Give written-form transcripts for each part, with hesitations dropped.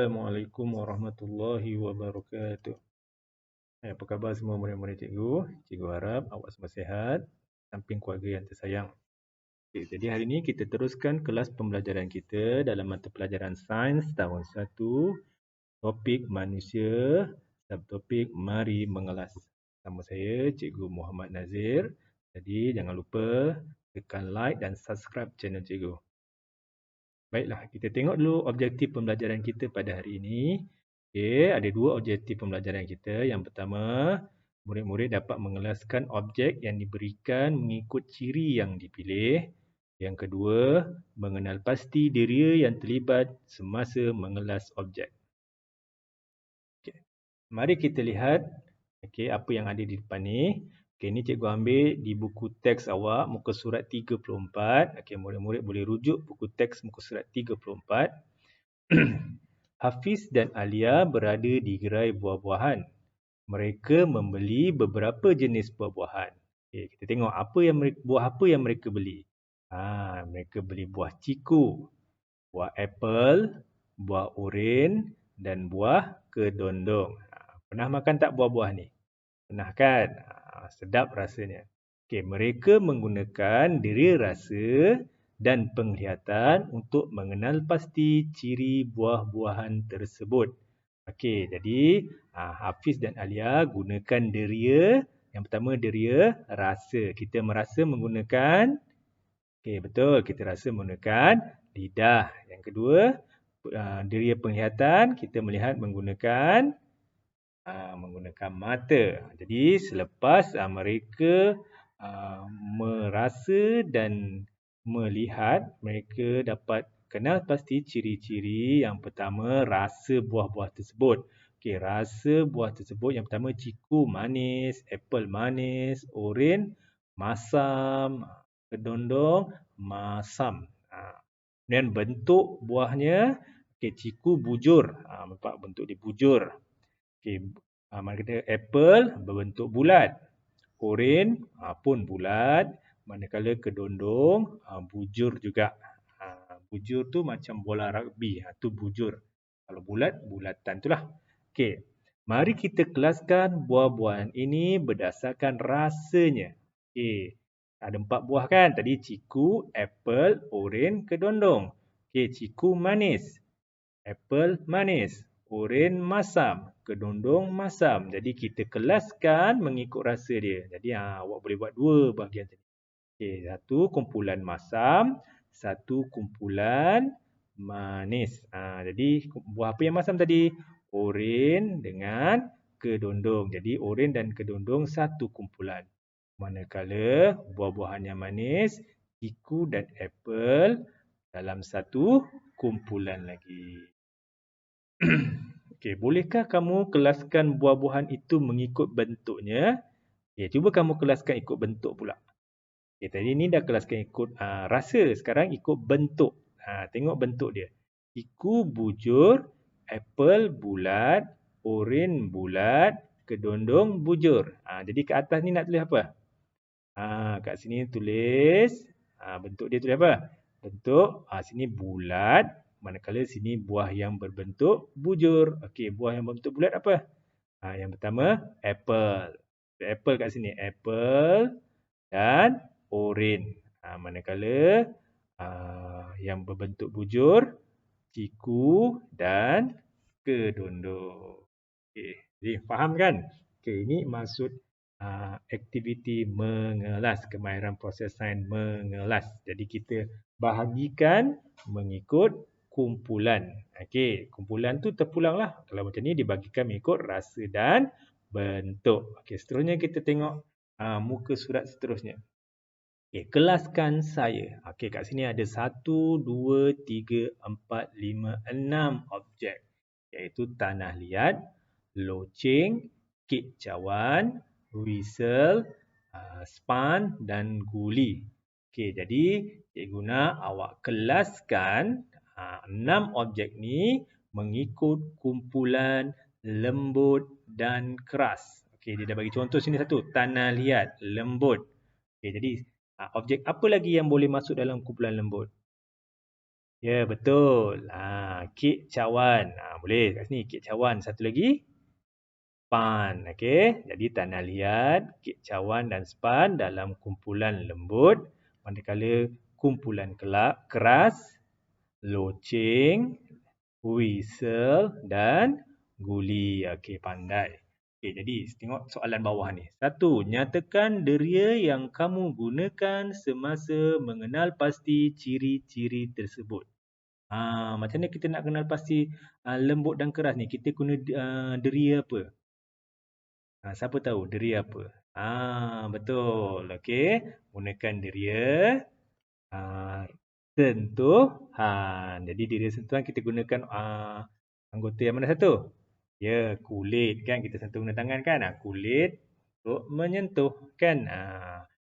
Assalamualaikum warahmatullahi wabarakatuh. Apa khabar semua murid-murid cikgu? Cikgu harap awak semua sihat, samping keluarga yang tersayang. Jadi hari ini kita teruskan kelas pembelajaran kita dalam mata pelajaran Sains tahun 1, topik manusia, subtopik mari mengelas. Nama saya Cikgu Muhammad Nazir. Jadi jangan lupa tekan like dan subscribe channel cikgu. Baiklah, kita tengok dulu objektif pembelajaran kita pada hari ini. Okey, ada dua objektif pembelajaran kita. Yang pertama, murid-murid dapat mengelaskan objek yang diberikan mengikut ciri yang dipilih. Yang kedua, mengenal pasti diri yang terlibat semasa mengelas objek. Okey, mari kita lihat apa yang ada di depan ni. Ini cikgu ambil di buku teks awak, muka surat 34. Murid-murid boleh rujuk buku teks muka surat 34. Hafiz dan Alia berada di gerai buah-buahan. Mereka membeli beberapa jenis buah-buahan. Kita tengok buah apa yang mereka beli. Mereka beli buah ciku, buah apple, buah oren dan buah kedondong. Pernah makan tak buah-buah ni? Pernah kan? Sedap rasanya. Mereka menggunakan diri rasa dan penglihatan untuk mengenal pasti ciri buah-buahan tersebut. Jadi Hafiz dan Alia gunakan deria. Yang pertama deria rasa. Kita merasa menggunakan, betul, kita rasa menggunakan lidah. Yang kedua, deria penglihatan, kita melihat menggunakan mata. Jadi selepas mereka merasa dan melihat, mereka dapat kenal pasti ciri-ciri. Yang pertama, rasa buah-buah tersebut. Rasa buah tersebut yang pertama ciku manis, apple manis, oren masam, kedondong masam. Dan bentuk buahnya, ciku bujur. Nampak bentuk dia bujur. Mana kata apple berbentuk bulat. Oren pun bulat. Manakala kedondong bujur juga. Bujur tu macam bola rugby. Tu bujur. Kalau bulat, bulatan itulah. Mari kita kelaskan buah-buahan ini berdasarkan rasanya. Ada 4 buah kan? Tadi ciku, apple, oren, kedondong. Ciku manis. Apple manis. Oren masam, kedondong masam. Jadi kita kelaskan mengikut rasa dia. Jadi awak boleh buat 2 bahagian tadi. Satu kumpulan masam, satu kumpulan manis. Jadi buah apa yang masam tadi? Oren dengan kedondong. Jadi oren dan kedondong satu kumpulan. Manakala buah-buahan yang manis, ciku dan apple dalam satu kumpulan lagi. Bolehkah kamu kelaskan buah-buahan itu mengikut bentuknya? Cuba kamu kelaskan ikut bentuk pula. Tadi ni dah kelaskan ikut rasa, sekarang ikut bentuk. Tengok bentuk dia. Ciku bujur, apple bulat, oren bulat, kedondong bujur. Jadi kat atas ni nak tulis apa? Kat sini tulis, bentuk dia tulis apa? Bentuk, sini bulat. Manakala sini buah yang berbentuk bujur. Buah yang berbentuk bulat apa? Yang pertama, apple. Apple kat sini. Apple dan oren. Manakala yang berbentuk bujur, ciku dan kedondong. Jadi faham kan? Ini maksud aktiviti mengelas. Kemahiran proses sains mengelas. Jadi kita bahagikan mengikut kumpulan. Kumpulan tu terpulanglah. Kalau macam ni dibagikan mengikut rasa dan bentuk. Seterusnya kita tengok muka surat seterusnya. Kelaskan saya. Kat sini ada 1, 2, 3, 4, 5, 6 objek. Iaitu tanah liat, loceng, kicauan, whistle, span dan guli. Jadi cikgu nak awak kelaskan 6 objek ni mengikut kumpulan lembut dan keras. Dia dah bagi contoh sini satu, tanah liat, lembut. Jadi objek apa lagi yang boleh masuk dalam kumpulan lembut? Ya, betul. Kicauan. Boleh kat sini kicauan. Satu lagi span. Okey. Jadi tak nak lihat kicauan dan span dalam kumpulan lembut, manakala kumpulan keras, loceng, whistle dan guli. Okey, pandai. Okey, jadi tengok soalan bawah ni. 1. Nyatakan deria yang kamu gunakan semasa mengenal pasti ciri-ciri tersebut. Macam mana kita nak kenal pasti lembut dan keras ni? Kita guna deria apa? Siapa tahu deria apa? Betul. Okey, gunakan deria sentuhan. Jadi deria sentuhan kita gunakan anggota yang mana satu? Ya, kulit kan. Kita sentuh guna tangan kan. Kulit untuk menyentuh kan.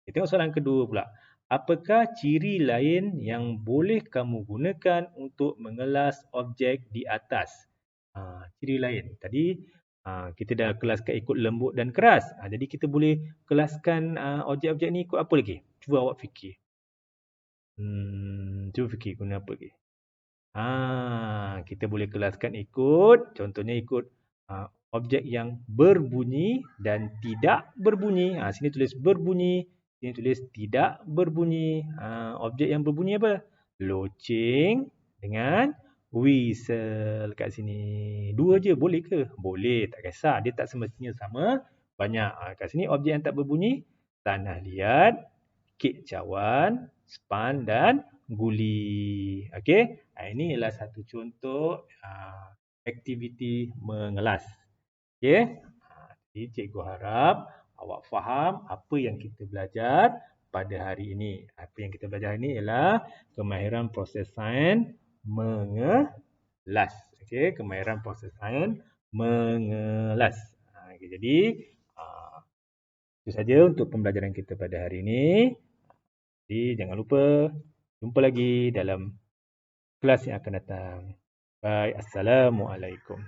Kita tengok soalan kedua pula. Apakah ciri lain yang boleh kamu gunakan untuk mengelas objek di atas? Ciri lain. Tadi kita dah kelaskan ikut lembut dan keras. Jadi kita boleh kelaskan objek-objek ni ikut apa lagi? Cuba awak fikir. Cuba fikir guna apa lagi? Kita boleh kelaskan ikut, contohnya ikut objek yang berbunyi dan tidak berbunyi. Sini tulis berbunyi, sini tulis tidak berbunyi. Objek yang berbunyi apa? Loceng dengan whistle kat sini. Dua je boleh ke? Boleh, tak kisah. Dia tak semestinya sama. Banyak. Kat sini objek yang tak berbunyi, tanah liat, kicauan, span dan guli. Okey. Ini adalah satu contoh aktiviti mengelas. Okey. Jadi cikgu harap awak faham apa yang kita belajar pada hari ini. Apa yang kita belajar ini ialah kemahiran proses sains mengelas. Okey, kemahiran proses sains mengelas. Jadi itu saja untuk pembelajaran kita pada hari ini. Jadi jangan lupa jumpa lagi dalam kelas yang akan datang. Bye. Assalamualaikum.